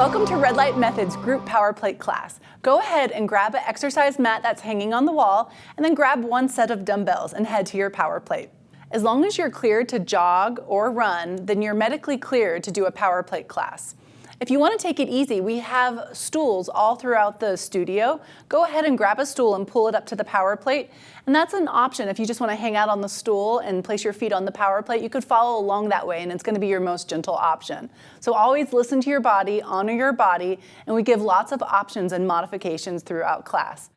Welcome to Red Light Methods Group Power Plate class. Go ahead and grab an exercise mat that's hanging on the wall, and then grab one set of dumbbells and head to your power plate. As long as you're cleared to jog or run, then you're medically cleared to do a power plate class. If you want to take it easy, we have stools all throughout the studio. Go ahead and grab a stool and pull it up to the power plate. And that's an option. If you just want to hang out on the stool and place your feet on the power plate, you could follow along that way, and it's going to be your most gentle option. So always listen to your body, honor your body, and we give lots of options and modifications throughout class.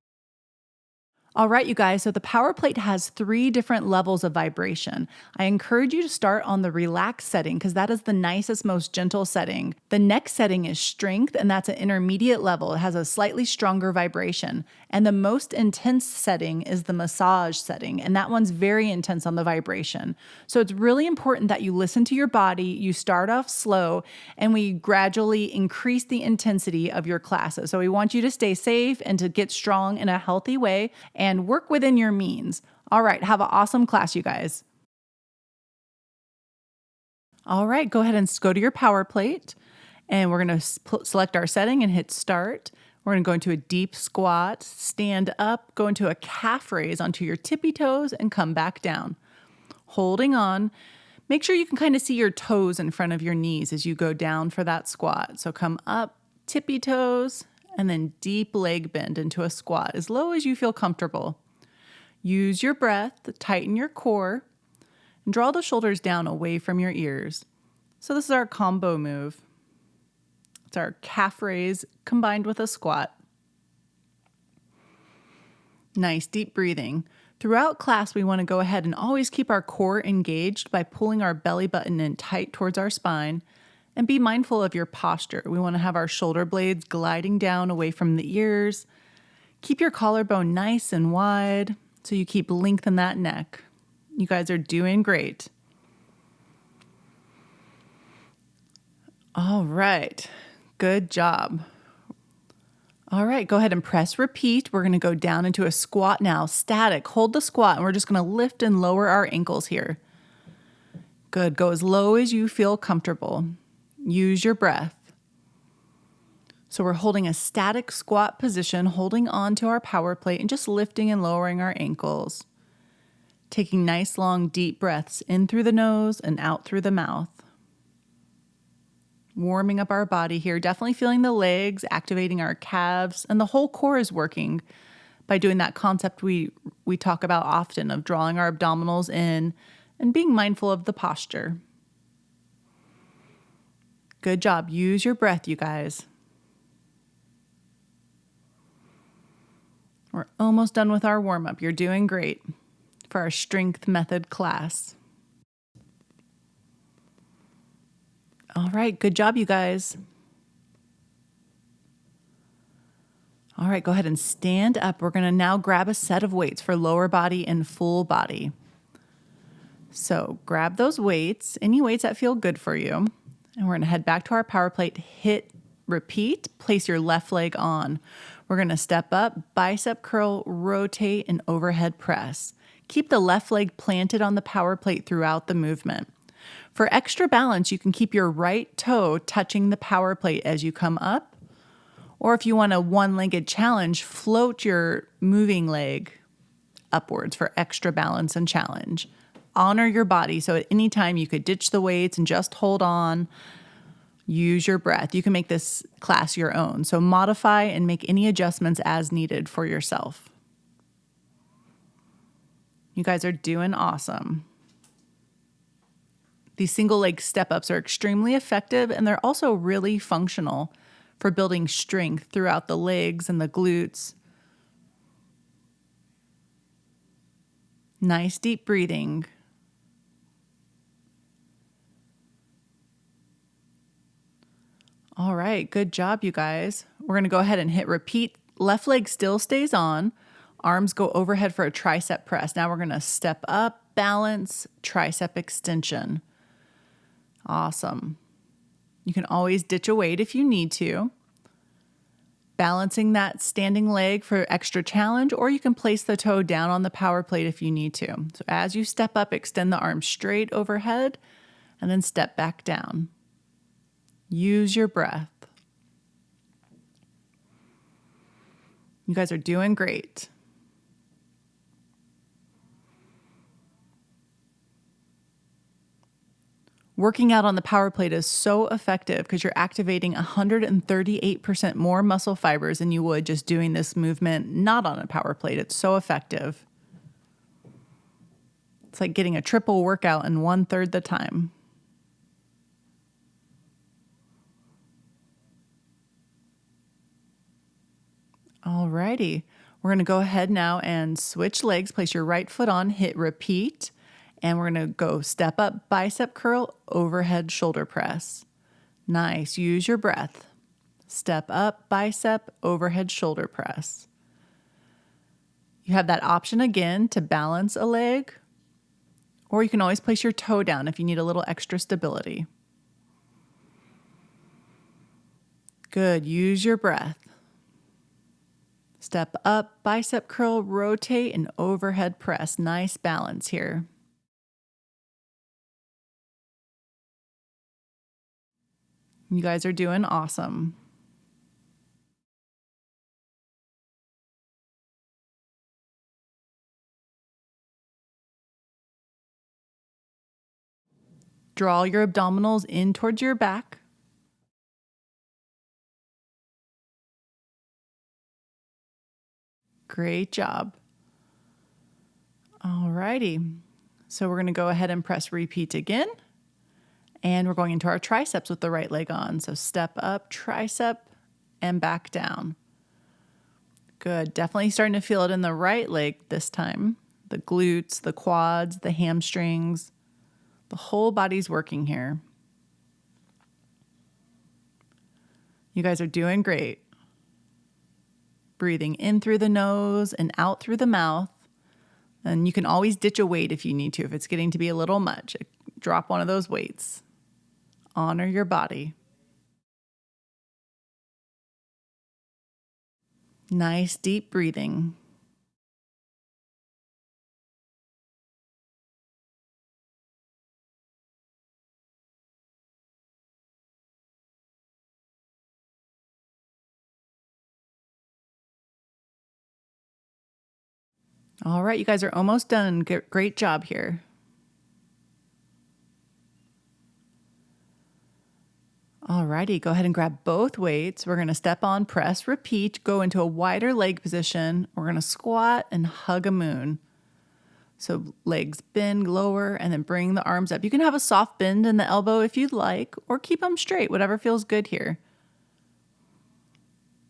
All right, you guys, so the power plate has 3 different levels of vibration. I encourage you to start on the relaxed setting because that is the nicest, most gentle setting. The next setting is strength, and that's an intermediate level. It has a slightly stronger vibration. And the most intense setting is the massage setting, and that one's very intense on the vibration. So it's really important that you listen to your body, you start off slow, and we gradually increase the intensity of your classes. So we want you to stay safe and to get strong in a healthy way and work within your means. All right, have an awesome class, you guys. All right, go ahead and go to your power plate, and we're going to select our setting and hit start. We're going to go into a deep squat, stand up, go into a calf raise onto your tippy toes, and come back down. Holding on. Make sure you can kind of see your toes in front of your knees as you go down for that squat. So come up, tippy toes, and then deep leg bend into a squat as low as you feel comfortable. Use your breath to tighten your core and draw the shoulders down away from your ears. So this is our combo move. It's our calf raise combined with a squat. Nice deep breathing. Throughout class, we want to go ahead and always keep our core engaged by pulling our belly button in tight towards our spine. And be mindful of your posture. We want to have our shoulder blades gliding down away from the ears. Keep your collarbone nice and wide so you keep lengthening that neck. You guys are doing great. All right, good job. All right, go ahead and press repeat. We're going to go down into a squat now, static. Hold the squat, and we're just going to lift and lower our ankles here. Good, go as low as you feel comfortable. Use your breath. So we're holding a static squat position, holding on to our power plate and just lifting and lowering our ankles. Taking nice, long, deep breaths in through the nose and out through the mouth. Warming up our body here, definitely feeling the legs, activating our calves, and the whole core is working by doing that concept we talk about often of drawing our abdominals in and being mindful of the posture. Good job. Use your breath, you guys. We're almost done with our warm-up. You're doing great for our strength method class. All right, good job, you guys. All right, go ahead and stand up. We're going to now grab a set of weights for lower body and full body. So grab those weights, any weights that feel good for you. And we're going to head back to our power plate, hit repeat, place your left leg on. We're going to step up, bicep curl, rotate, and overhead press. Keep the left leg planted on the power plate throughout the movement. For extra balance, you can keep your right toe touching the power plate as you come up. Or if you want a one-legged challenge, float your moving leg upwards for extra balance and challenge. Honor your body, so at any time you could ditch the weights and just hold on. Use your breath. You can make this class your own, so modify and make any adjustments as needed for yourself. You guys are doing awesome. These single leg step-ups are extremely effective, and they're also really functional for building strength throughout the legs and the glutes. Nice deep breathing. All right, good job, you guys. We're going to go ahead and hit repeat. Left leg still stays on. Arms go overhead for a tricep press. Now we're going to step up, balance, tricep extension. Awesome. You can always ditch a weight if you need to. Balancing that standing leg for extra challenge, or you can place the toe down on the power plate if you need to. So as you step up, extend the arms straight overhead and then step back down. Use your breath. You guys are doing great. Working out on the power plate is so effective because you're activating 138% more muscle fibers than you would just doing this movement not on a power plate. It's so effective. It's like getting a triple workout in 1/3 the time. Alrighty, we're gonna go ahead now and switch legs. Place your right foot on, hit repeat, and we're gonna go step up, bicep curl, overhead shoulder press. Nice, use your breath. Step up, bicep, overhead shoulder press. You have that option again to balance a leg, or you can always place your toe down if you need a little extra stability. Good, use your breath. Step up, bicep curl, rotate, and overhead press. Nice balance here. You guys are doing awesome. Draw your abdominals in towards your back. Great job. Alrighty. So we're going to go ahead and press repeat again. And we're going into our triceps with the right leg on. So step up, tricep, and back down. Good. Definitely starting to feel it in the right leg this time. The glutes, the quads, the hamstrings. The whole body's working here. You guys are doing great. Breathing in through the nose and out through the mouth. And you can always ditch a weight if you need to. If it's getting to be a little much, drop one of those weights. Honor your body. Nice deep breathing. All right, you guys are almost done. Great job here. Alrighty, go ahead and grab both weights. We're gonna step on, press, repeat, go into a wider leg position. We're gonna squat and hug a moon. So legs bend lower and then bring the arms up. You can have a soft bend in the elbow if you'd like, or keep them straight, whatever feels good here.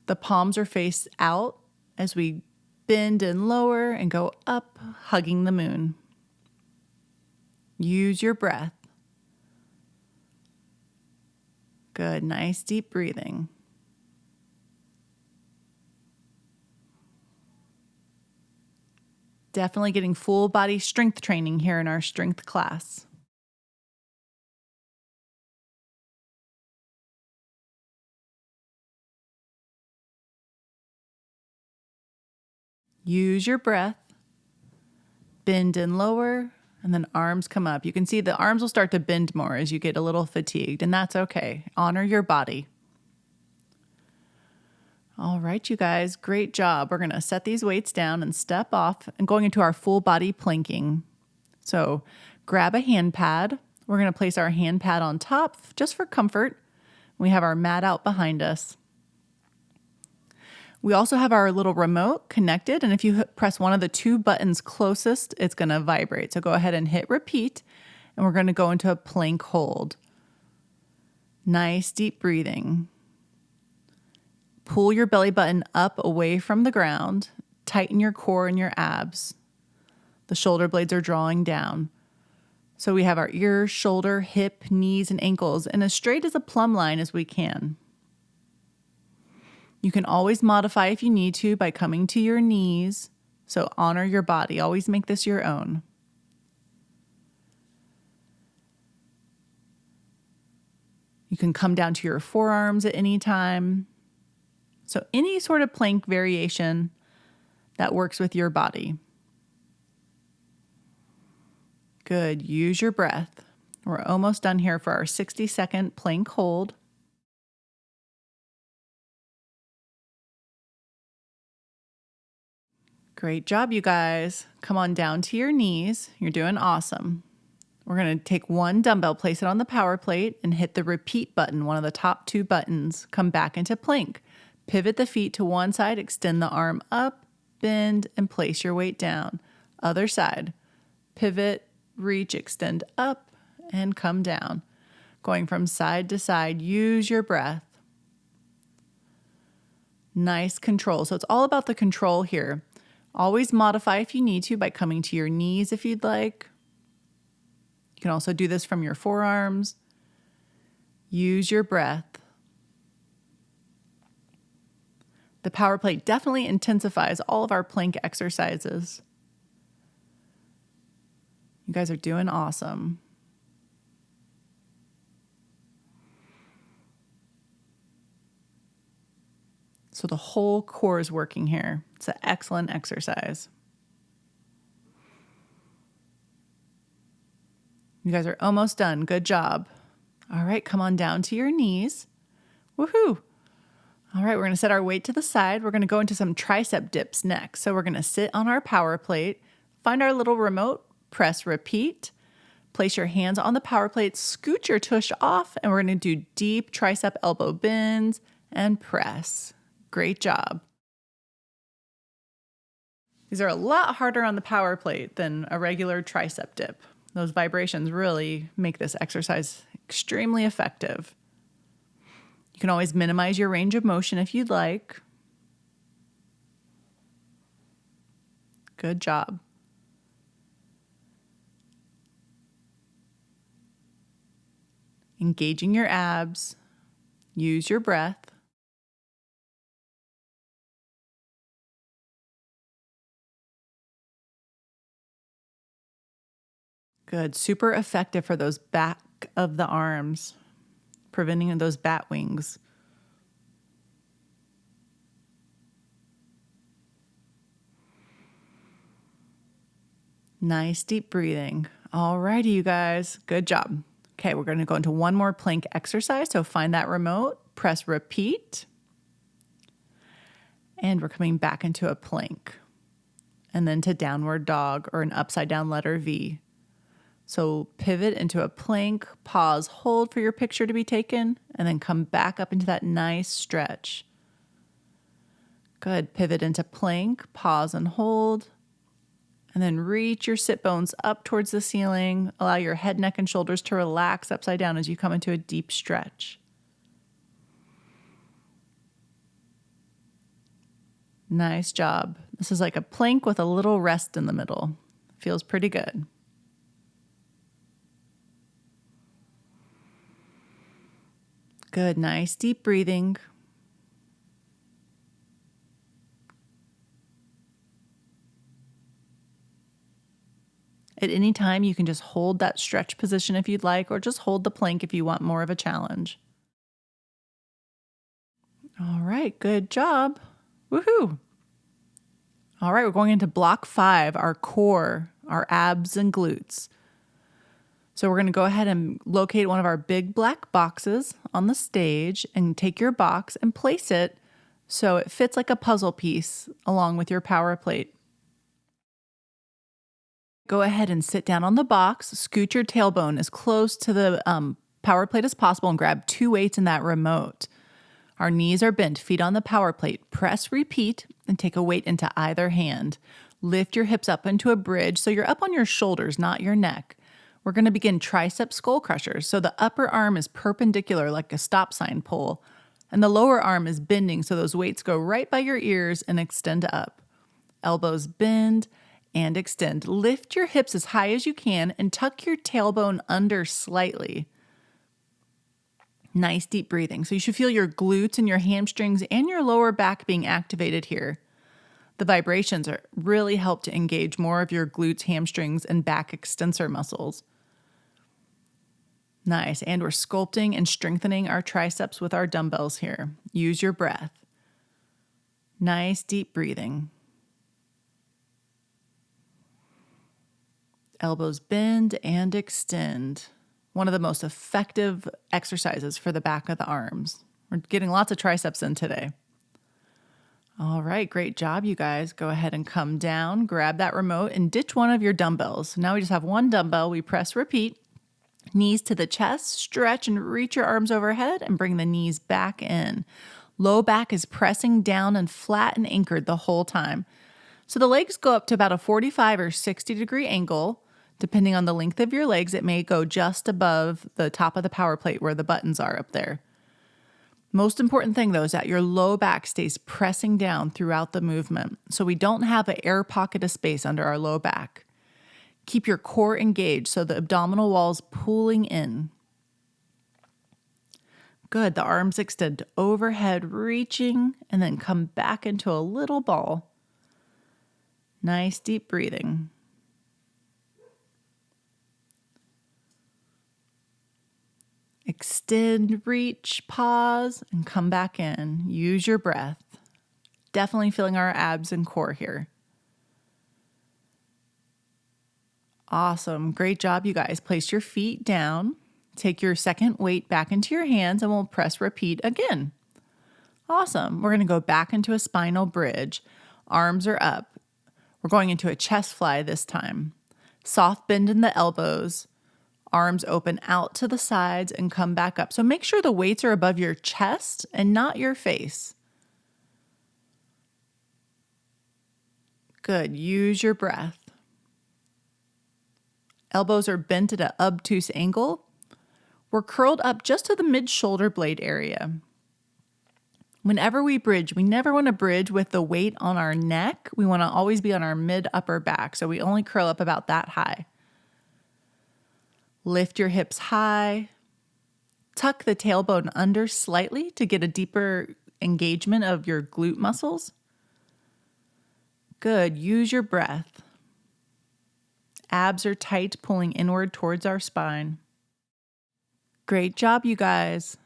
The palms are faced out as we bend and lower and go up, hugging the moon. Use your breath. Good, nice deep breathing. Definitely getting full body strength training here in our strength class. Use your breath. Bend and lower, and then arms come up. You can see the arms will start to bend more as you get a little fatigued, and that's okay. Honor your body. All right, you guys, great job. We're gonna set these weights down and step off and going into our full body planking. So grab a hand pad. We're gonna place our hand pad on top just for comfort. We have our mat out behind us. We also have our little remote connected, and if you press one of the two buttons closest, it's gonna vibrate. So go ahead and hit repeat, and we're gonna go into a plank hold. Nice deep breathing. Pull your belly button up away from the ground. Tighten your core and your abs. The shoulder blades are drawing down. So we have our ears, shoulder, hip, knees, and ankles in as straight as a plumb line as we can. You can always modify if you need to by coming to your knees. So honor your body. Always make this your own. You can come down to your forearms at any time. So any sort of plank variation that works with your body. Good. Use your breath. We're almost done here for our 60-second plank hold. Great job, you guys. Come on down to your knees. You're doing awesome. We're going to take one dumbbell, place it on the power plate, and hit the repeat button, one of the top 2 buttons. Come back into plank. Pivot the feet to one side, extend the arm up, bend, and place your weight down. Other side. Pivot, reach, extend up, and come down. Going from side to side, use your breath. Nice control. So it's all about the control here. Always modify if you need to by coming to your knees if you'd like. You can also do this from your forearms. Use your breath. The power plate definitely intensifies all of our plank exercises. You guys are doing awesome. So the whole core is working here. It's an excellent exercise. You guys are almost done. Good job. All right, come on down to your knees. Woohoo! All right, we're going to set our weight to the side. We're going to go into some tricep dips next. So we're going to sit on our power plate, find our little remote, press repeat, place your hands on the power plate, scoot your tush off, and we're going to do deep tricep elbow bends and press. Great job. These are a lot harder on the power plate than a regular tricep dip. Those vibrations really make this exercise extremely effective. You can always minimize your range of motion if you'd like. Good job. Engaging your abs. Use your breath. Good. Super effective for those back of the arms, preventing those bat wings. Nice deep breathing. All righty, you guys. Good job. Okay, we're going to go into one more plank exercise. So find that remote, press repeat, and we're coming back into a plank, and then to downward dog or an upside down letter V. So pivot into a plank, pause, hold for your picture to be taken, and then come back up into that nice stretch. Good. Pivot into plank, pause and hold, and then reach your sit bones up towards the ceiling. Allow your head, neck, and shoulders to relax upside down as you come into a deep stretch. Nice job. This is like a plank with a little rest in the middle. Feels pretty good. Good, nice deep breathing. At any time, you can just hold that stretch position if you'd like, or just hold the plank if you want more of a challenge. All right, good job. Woohoo! All right, we're going into block 5, our core, our abs and glutes. So we're going to go ahead and locate one of our big black boxes on the stage and take your box and place it so it fits like a puzzle piece along with your power plate. Go ahead and sit down on the box, scoot your tailbone as close to the power plate as possible, and grab 2 weights in that remote. Our knees are bent, feet on the power plate. Press repeat and take a weight into either hand. Lift your hips up into a bridge so you're up on your shoulders, not your neck. We're going to begin tricep skull crushers. So the upper arm is perpendicular like a stop sign pole, and the lower arm is bending so those weights go right by your ears and extend up. Elbows bend and extend. Lift your hips as high as you can and tuck your tailbone under slightly. Nice deep breathing. So you should feel your glutes and your hamstrings and your lower back being activated here. The vibrations really help to engage more of your glutes, hamstrings, and back extensor muscles. Nice. And we're sculpting and strengthening our triceps with our dumbbells here. Use your breath. Nice deep breathing. Elbows bend and extend. One of the most effective exercises for the back of the arms. We're getting lots of triceps in today. All right, great job, you guys. Go ahead and come down, grab that remote, and ditch one of your dumbbells. Now we just have one dumbbell. We press repeat. Knees to the chest, stretch and reach your arms overhead and bring the knees back in. Low back is pressing down and flat and anchored the whole time. So the legs go up to about a 45 or 60-degree angle. Depending on the length of your legs, it may go just above the top of the power plate where the buttons are up there. Most important thing, though, is that your low back stays pressing down throughout the movement, so we don't have an air pocket of space under our low back. Keep your core engaged so the abdominal wall's pulling in. Good. The arms extend overhead, reaching, and then come back into a little ball. Nice deep breathing. Extend, reach, pause, and come back in. Use your breath. Definitely feeling our abs and core here. Awesome. Great job, you guys. Place your feet down. Take your second weight back into your hands and we'll press repeat again. Awesome. We're going to go back into a spinal bridge. Arms are up. We're going into a chest fly this time. Soft bend in the elbows. Arms open out to the sides and come back up. So make sure the weights are above your chest and not your face. Good. Use your breath. Elbows are bent at an obtuse angle. We're curled up just to the mid-shoulder blade area. Whenever we bridge, we never want to bridge with the weight on our neck. We want to always be on our mid-upper back, so we only curl up about that high. Lift your hips high. Tuck the tailbone under slightly to get a deeper engagement of your glute muscles. Good. Use your breath. Abs are tight, pulling inward towards our spine. Great job, you guys.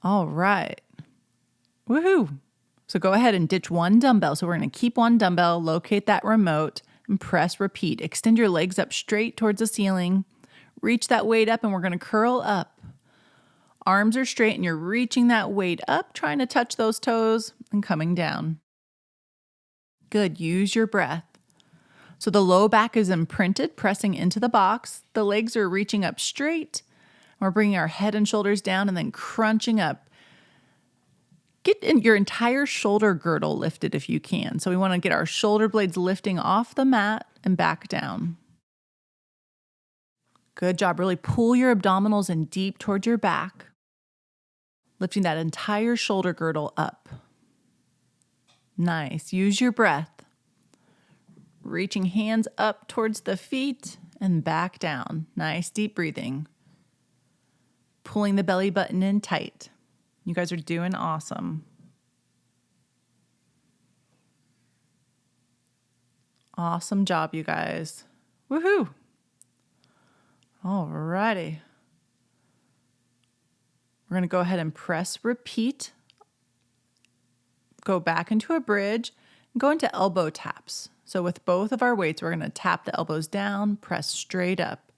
All right. Woohoo. So go ahead and ditch one dumbbell. So we're going to keep one dumbbell, locate that remote, and press repeat. Extend your legs up straight towards the ceiling. Reach that weight up and we're going to curl up. Arms are straight and you're reaching that weight up, trying to touch those toes and coming down. Good. Use your breath. So the low back is imprinted, pressing into the box. The legs are reaching up straight. We're bringing our head and shoulders down and then crunching up. Get your entire shoulder girdle lifted if you can. So we want to get our shoulder blades lifting off the mat and back down. Good job. Really pull your abdominals in deep towards your back, lifting that entire shoulder girdle up. Nice. Use your breath. Reaching hands up towards the feet and back down. Nice deep breathing. Pulling the belly button in tight. You guys are doing awesome. Awesome job, you guys. Woohoo! Alrighty. We're going to go ahead and press repeat. Go back into a bridge and go into elbow taps. So with both of our weights, we're going to tap the elbows down, press straight up.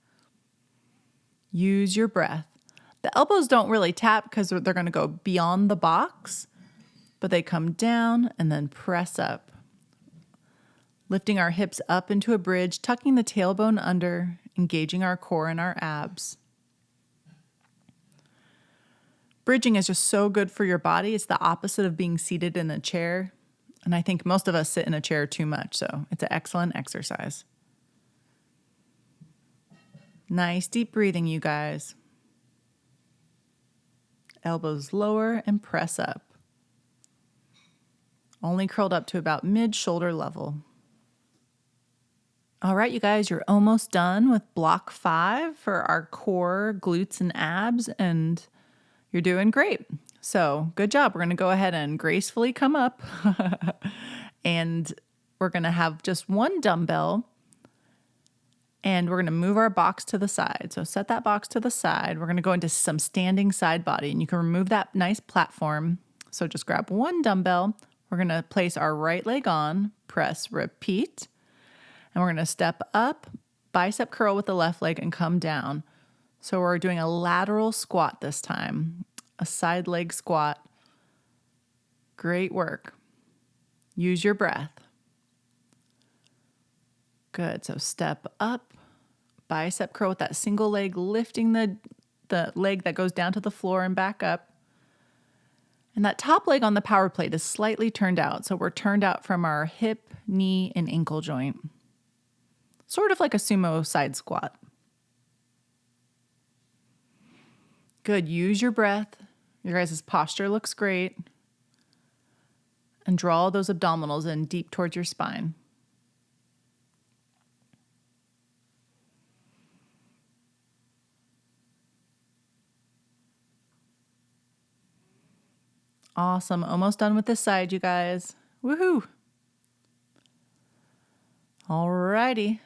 Use your breath. The elbows don't really tap because they're going to go beyond the box, but they come down and then press up. Lifting our hips up into a bridge, tucking the tailbone under, engaging our core and our abs. Bridging is just so good for your body. It's the opposite of being seated in a chair. And I think most of us sit in a chair too much, so it's an excellent exercise. Nice deep breathing, you guys. Elbows lower and press up. Only curled up to about mid-shoulder level. All right, you guys, you're almost done with block 5 for our core, glutes, and abs, and you're doing great. So good job. We're going to go ahead and gracefully come up and we're going to have just one dumbbell and we're going to move our box to the side. So set that box to the side. We're going to go into some standing side body and you can remove that nice platform. So just grab one dumbbell. We're going to place our right leg on, press repeat, and we're going to step up, bicep curl with the left leg and come down. So we're doing a lateral squat this time. A side leg squat. Great work. Use your breath. Good. So step up, bicep curl with that single leg, lifting the leg that goes down to the floor and back up. And that top leg on the power plate is slightly turned out. So we're turned out from our hip, knee, and ankle joint. Sort of like a sumo side squat. Good. Use your breath. Your guys' posture looks great. And draw those abdominals in deep towards your spine. Awesome. Almost done with this side, you guys. Woohoo! Alrighty.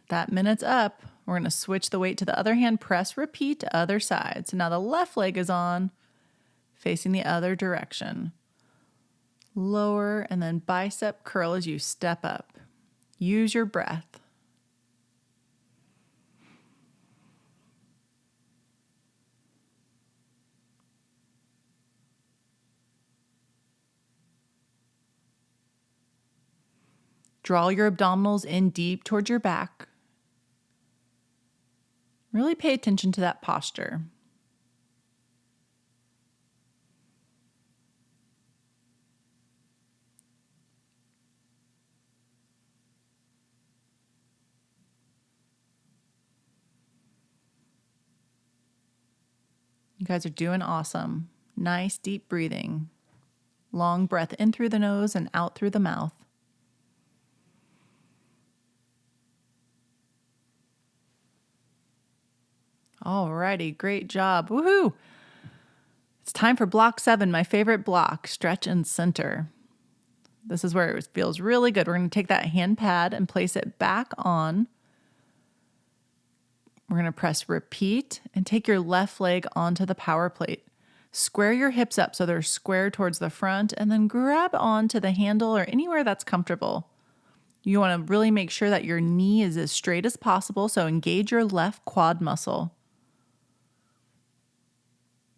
That minute's up. We're going to switch the weight to the other hand, press, repeat to other side. So now the left leg is on, facing the other direction. Lower and then bicep curl as you step up. Use your breath. Draw your abdominals in deep towards your back. Really pay attention to that posture. You guys are doing awesome. Nice deep breathing. Long breath in through the nose and out through the mouth. Alrighty, great job. Woohoo! It's time for block 7, my favorite block, stretch and center. This is where it feels really good. We're going to take that hand pad and place it back on. We're going to press repeat and take your left leg onto the power plate. Square your hips up so they're square towards the front, and then grab onto the handle or anywhere that's comfortable. You want to really make sure that your knee is as straight as possible, so engage your left quad muscle.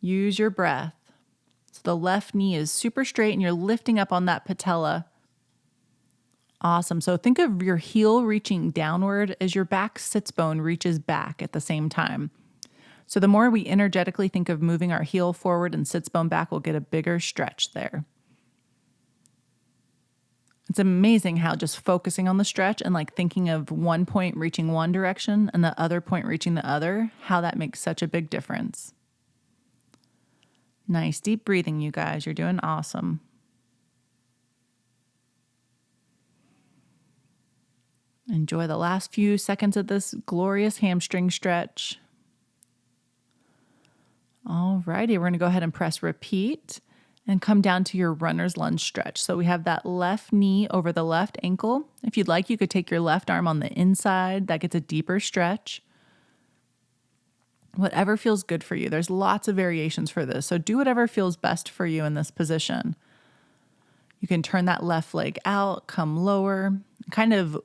Use your breath. So the left knee is super straight and you're lifting up on that patella. Awesome. So think of your heel reaching downward as your back sits bone reaches back at the same time. So the more we energetically think of moving our heel forward and sits bone back, we'll get a bigger stretch there. It's amazing how just focusing on the stretch and like thinking of one point reaching one direction and the other point reaching the other, how that makes such a big difference. Nice deep breathing, you guys. You're doing awesome. Enjoy the last few seconds of this glorious hamstring stretch. Alrighty, we're going to go ahead and press repeat and come down to your runner's lunge stretch. So we have that left knee over the left ankle. If you'd like, you could take your left arm on the inside. That gets a deeper stretch. Whatever feels good for you. There's lots of variations for this. So do whatever feels best for you in this position. You can turn that left leg out, come lower, kind of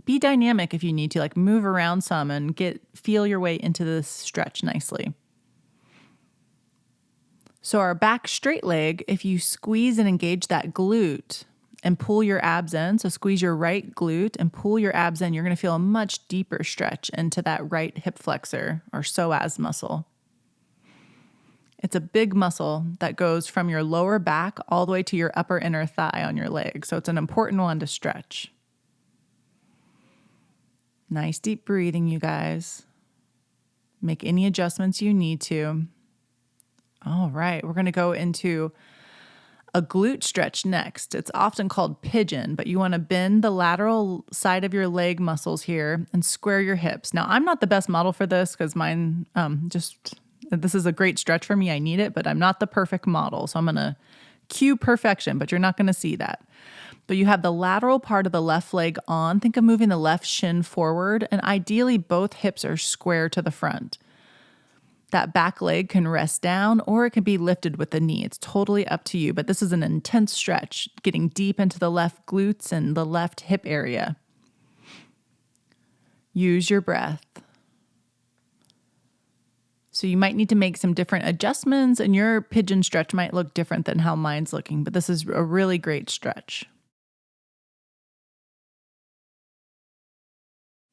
be dynamic if you need to, like move around some and feel your way into this stretch nicely. So our back straight leg, if you squeeze and engage that glute and pull your abs in, so squeeze your right glute and pull your abs in, you're going to feel a much deeper stretch into that right hip flexor or psoas muscle. It's a big muscle that goes from your lower back all the way to your upper inner thigh on your leg. So it's an important one to stretch. Nice deep breathing, you guys. Make any adjustments you need to. All right, we're going to go into a glute stretch next. It's often called pigeon, but you want to bend the lateral side of your leg muscles here and square your hips. Now, I'm not the best model for this because mine this is a great stretch for me. I need it, but I'm not the perfect model. So I'm going to cue perfection, but you're not going to see that. But you have the lateral part of the left leg on. Think of moving the left shin forward, and ideally both hips are square to the front. That back leg can rest down or it can be lifted with the knee. It's totally up to you, but this is an intense stretch, getting deep into the left glutes and the left hip area. Use your breath. So you might need to make some different adjustments, and your pigeon stretch might look different than how mine's looking, but this is a really great stretch.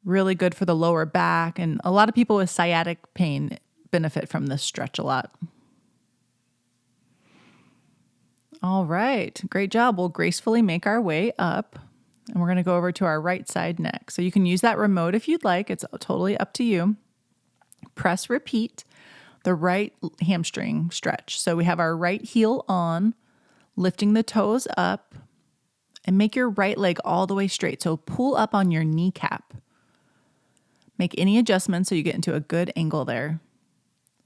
Really good for the lower back, and a lot of people with sciatic pain benefit from this stretch a lot. All right, great job. We'll gracefully make our way up, and we're going to go over to our right side next. So you can use that remote if you'd like. It's totally up to you. Press repeat the right hamstring stretch. So we have our right heel on, lifting the toes up, and make your right leg all the way straight. So pull up on your kneecap. Make any adjustments so you get into a good angle there.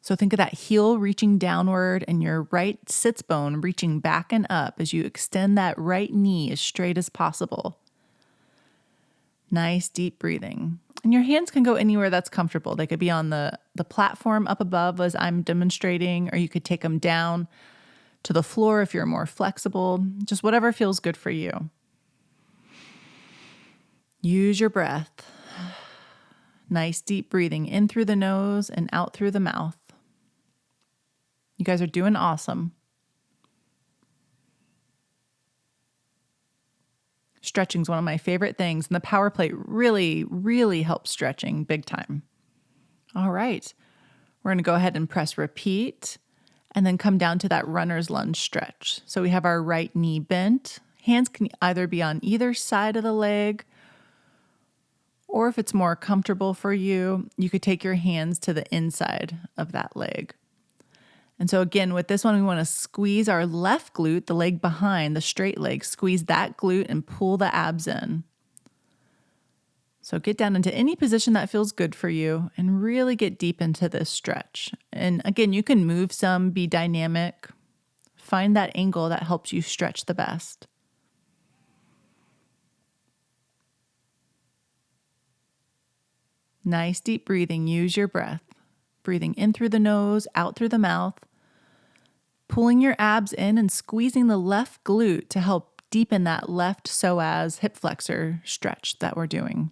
So think of that heel reaching downward and your right sits bone reaching back and up as you extend that right knee as straight as possible. Nice deep breathing. And your hands can go anywhere that's comfortable. They could be on the platform up above as I'm demonstrating, or you could take them down to the floor if you're more flexible. Just whatever feels good for you. Use your breath. Nice deep breathing in through the nose and out through the mouth. You guys are doing awesome. Stretching is one of my favorite things, and the power plate really, really helps stretching big time. All right, we're going to go ahead and press repeat and then come down to that runner's lunge stretch. So we have our right knee bent. Hands can either be on either side of the leg, or if it's more comfortable for you, you could take your hands to the inside of that leg. And so again, with this one, we want to squeeze our left glute, the leg behind, the straight leg, squeeze that glute and pull the abs in. So get down into any position that feels good for you and really get deep into this stretch. And again, you can move some, be dynamic, find that angle that helps you stretch the best. Nice deep breathing, use your breath. Breathing in through the nose, out through the mouth. Pulling your abs in and squeezing the left glute to help deepen that left psoas hip flexor stretch that we're doing.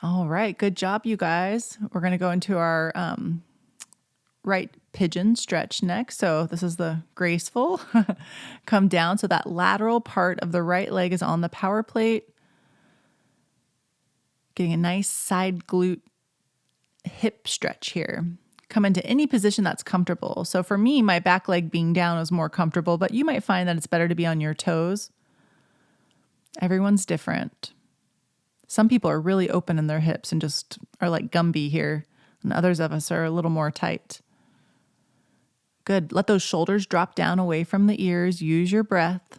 All right, good job, you guys. We're going to go into our right pigeon stretch next. So this is the graceful. Come down so that lateral part of the right leg is on the power plate. Getting a nice side glute hip stretch here. Come into any position that's comfortable. So for me, my back leg being down is more comfortable, but you might find that it's better to be on your toes. Everyone's different. Some people are really open in their hips and just are like Gumby here, and others of us are a little more tight. Good. Let those shoulders drop down away from the ears. Use your breath.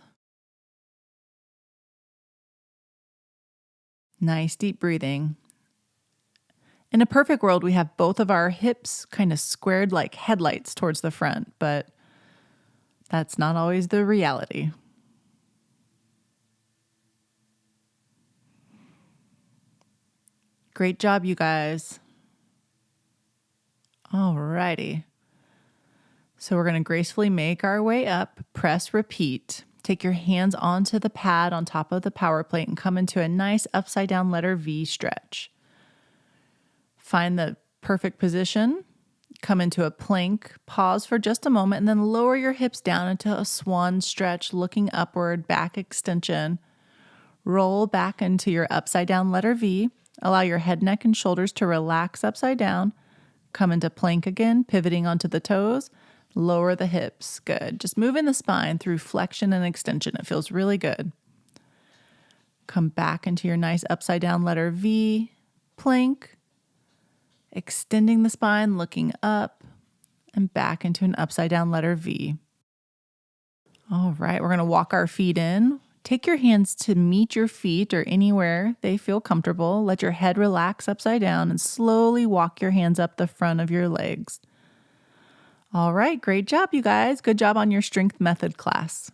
Nice deep breathing. In a perfect world, we have both of our hips kind of squared like headlights towards the front, but that's not always the reality. Great job, you guys. All righty. So we're going to gracefully make our way up, press repeat. Take your hands onto the pad on top of the power plate and come into a nice upside down letter V stretch. Find the perfect position, come into a plank, pause for just a moment, and then lower your hips down into a swan stretch, looking upward, back extension. Roll back into your upside down letter V. Allow your head, neck, and shoulders to relax upside down. Come into plank again, pivoting onto the toes. Lower the hips. Good. Just moving the spine through flexion and extension. It feels really good. Come back into your nice upside down letter V. Plank. Extending the spine, looking up, and back into an upside down letter V. All right, we're going to walk our feet in. Take your hands to meet your feet or anywhere they feel comfortable. Let your head relax upside down and slowly walk your hands up the front of your legs. All right, great job, you guys. Good job on your strength method class.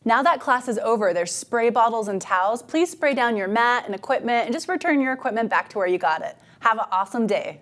Now that class is over, there's spray bottles and towels. Please spray down your mat and equipment and just return your equipment back to where you got it. Have an awesome day.